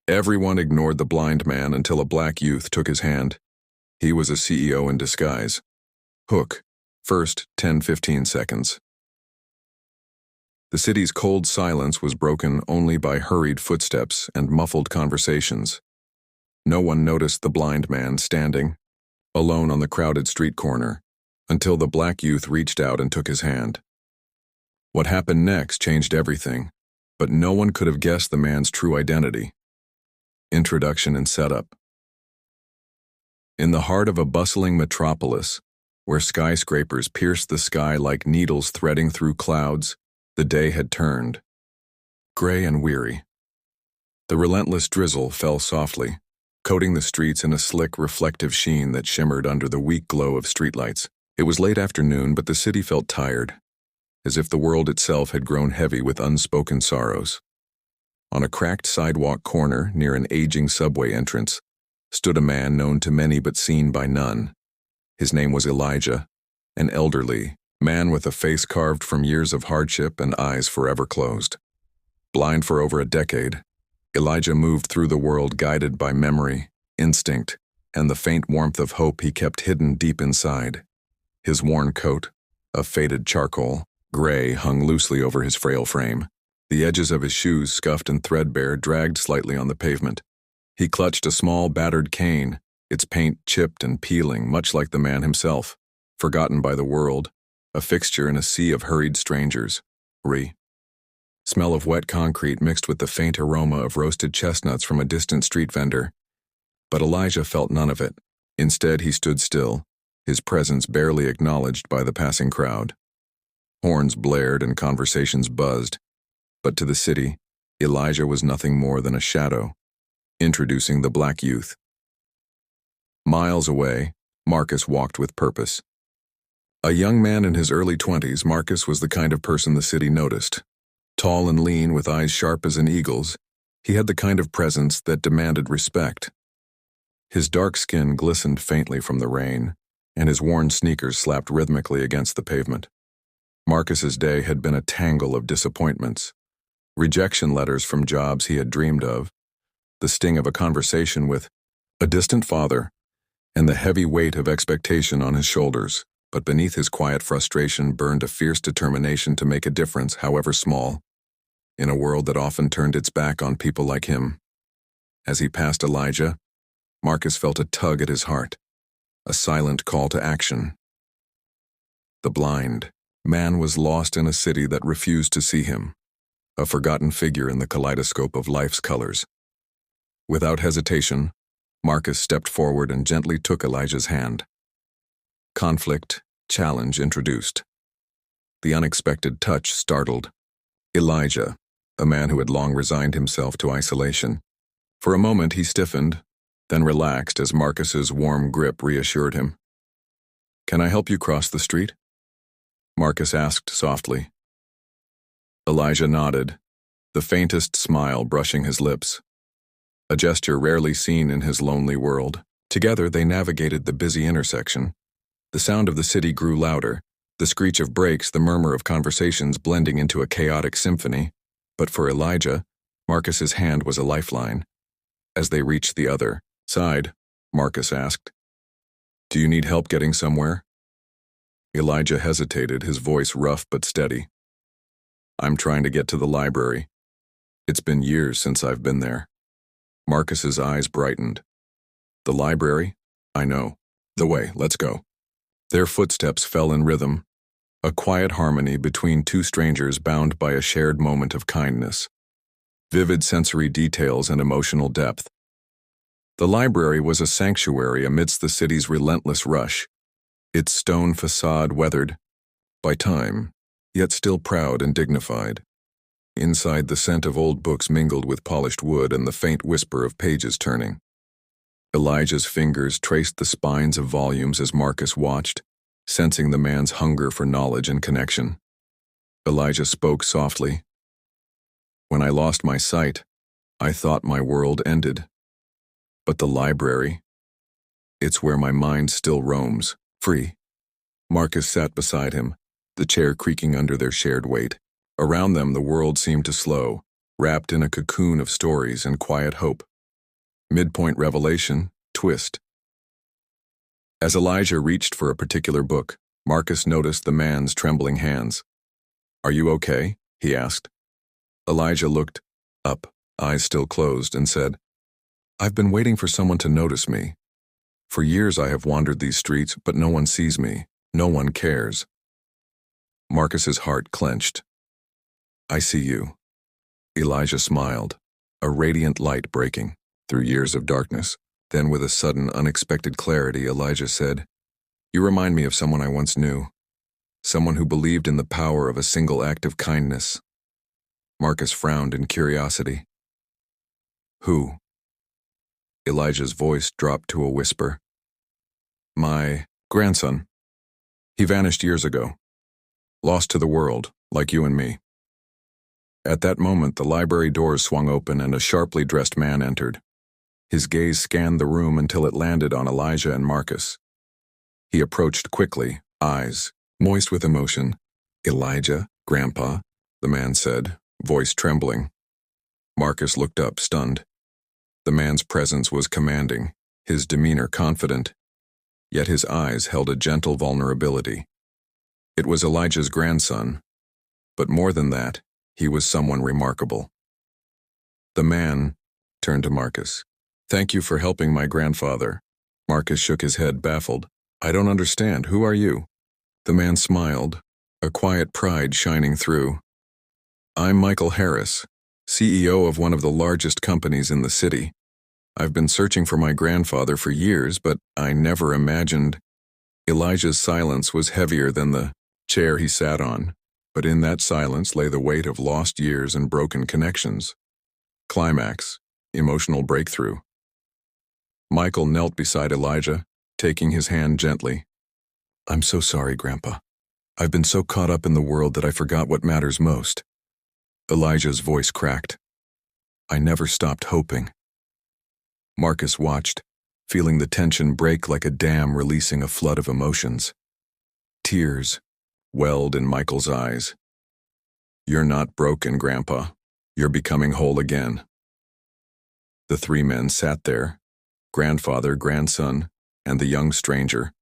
Everyone ignored the blind man until a black youth took his hand. He was a CEO in disguise. Hook. First 10-15 seconds. The city's cold silence was broken only by hurried footsteps and muffled conversations. No one noticed the blind man standing, alone on the crowded street corner, until the black youth reached out and took his hand. What happened next changed everything, but no one could have guessed the man's true identity. Introduction and setup. In the heart of a bustling metropolis, where skyscrapers pierced the sky like needles threading through clouds, the day had turned. Gray and weary. The relentless drizzle fell softly, coating the streets in a slick, reflective sheen that shimmered under the weak glow of streetlights. It was late afternoon, but the city felt tired, as if the world itself had grown heavy with unspoken sorrows. On a cracked sidewalk corner near an aging subway entrance stood a man known to many but seen by none. His name was Elijah, an elderly man with a face carved from years of hardship and eyes forever closed. Blind for over a decade, Elijah moved through the world guided by memory, instinct, and the faint warmth of hope he kept hidden deep inside. His worn coat, a faded charcoal gray, hung loosely over his frail frame. The edges of his shoes, scuffed and threadbare, dragged slightly on the pavement. He clutched a small, battered cane, its paint chipped and peeling, much like the man himself, forgotten by the world, a fixture in a sea of hurried strangers. Smell of wet concrete mixed with the faint aroma of roasted chestnuts from a distant street vendor. But Elijah felt none of it. Instead, he stood still, his presence barely acknowledged by the passing crowd. Horns blared and conversations buzzed, but to the city, Elijah was nothing more than a shadow, introducing the black youth. Miles away, Marcus walked with purpose. A young man in his early 20s, Marcus was the kind of person the city noticed. Tall and lean, with eyes sharp as an eagle's, he had the kind of presence that demanded respect. His dark skin glistened faintly from the rain, and his worn sneakers slapped rhythmically against the pavement. Marcus's day had been a tangle of disappointments, rejection letters from jobs he had dreamed of, the sting of a conversation with a distant father, and the heavy weight of expectation on his shoulders. But beneath his quiet frustration burned a fierce determination to make a difference, however small, in a world that often turned its back on people like him. As he passed Elijah, Marcus felt a tug at his heart, a silent call to action. The blind man was lost in a city that refused to see him, a forgotten figure in the kaleidoscope of life's colors. Without hesitation, Marcus stepped forward and gently took Elijah's hand. Conflict, challenge introduced. The unexpected touch startled Elijah, a man who had long resigned himself to isolation. For a moment he stiffened, then relaxed as Marcus's warm grip reassured him. "Can I help you cross the street?" Marcus asked softly. Elijah nodded, the faintest smile brushing his lips, a gesture rarely seen in his lonely world. Together they navigated the busy intersection. The sound of the city grew louder, the screech of brakes, the murmur of conversations blending into a chaotic symphony. But for Elijah, Marcus's hand was a lifeline. As they reached the other side, Marcus asked, "Do you need help getting somewhere?" Elijah hesitated, his voice rough but steady. "I'm trying to get to the library. It's been years since I've been there." Marcus's eyes brightened. "The library? I know. The way, let's go." Their footsteps fell in rhythm, a quiet harmony between two strangers bound by a shared moment of kindness, vivid sensory details and emotional depth. The library was a sanctuary amidst the city's relentless rush, its stone facade weathered by time, yet still proud and dignified. Inside, the scent of old books mingled with polished wood and the faint whisper of pages turning. Elijah's fingers traced the spines of volumes as Marcus watched, sensing the man's hunger for knowledge and connection. Elijah spoke softly. "When I lost my sight, I thought my world ended. But the library, it's where my mind still roams, free." Marcus sat beside him, the chair creaking under their shared weight. Around them the world seemed to slow, wrapped in a cocoon of stories and quiet hope. Midpoint revelation, twist. As Elijah reached for a particular book, Marcus noticed the man's trembling hands. "Are you okay?" he asked. Elijah looked up, eyes still closed, and said, "I've been waiting for someone to notice me. For years I have wandered these streets, but no one sees me. No one cares." Marcus's heart clenched. "I see you." Elijah smiled, a radiant light breaking through years of darkness. Then with a sudden, unexpected clarity, Elijah said, "You remind me of someone I once knew. Someone who believed in the power of a single act of kindness." Marcus frowned in curiosity. "Who?" Elijah's voice dropped to a whisper. "My grandson. He vanished years ago. Lost to the world, like you and me." At that moment, the library doors swung open and a sharply dressed man entered. His gaze scanned the room until it landed on Elijah and Marcus. He approached quickly, eyes moist with emotion. "Elijah, Grandpa," the man said, voice trembling. Marcus looked up, stunned. The man's presence was commanding, his demeanor confident, yet his eyes held a gentle vulnerability. It was Elijah's grandson, but more than that, he was someone remarkable. The man turned to Marcus. "Thank you for helping my grandfather." Marcus shook his head, baffled. "I don't understand. Who are you?" The man smiled, a quiet pride shining through. "I'm Michael Harris, CEO of one of the largest companies in the city. I've been searching for my grandfather for years, but I never imagined." Elijah's silence was heavier than the chair he sat on, but in that silence lay the weight of lost years and broken connections. Climax, emotional breakthrough. Michael knelt beside Elijah, taking his hand gently. "I'm so sorry, Grandpa. I've been so caught up in the world that I forgot what matters most." Elijah's voice cracked. "I never stopped hoping." Marcus watched, feeling the tension break like a dam releasing a flood of emotions. Tears welled in Michael's eyes. "You're not broken, Grandpa. You're becoming whole again." The three men sat there, grandfather, grandson, and the young stranger,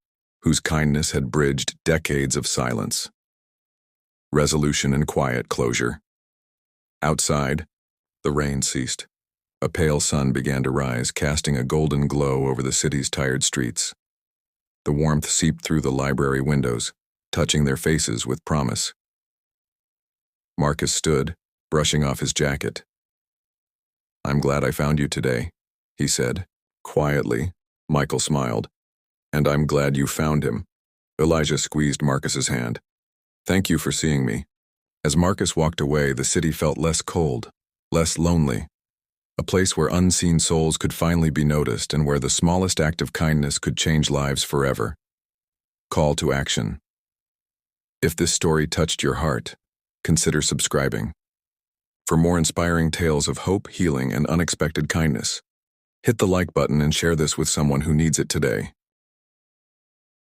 whose kindness had bridged decades of silence. Resolution and quiet closure. Outside, the rain ceased. A pale sun began to rise, casting a golden glow over the city's tired streets. The warmth seeped through the library windows, touching their faces with promise. Marcus stood, brushing off his jacket. "I'm glad I found you today," he said. Quietly, Michael smiled. "And I'm glad you found him." Elijah squeezed Marcus's hand. "Thank you for seeing me." As Marcus walked away, the city felt less cold, less lonely. A place where unseen souls could finally be noticed and where the smallest act of kindness could change lives forever. Call to action. If this story touched your heart, consider subscribing. For more inspiring tales of hope, healing, and unexpected kindness, hit the like button and share this with someone who needs it today.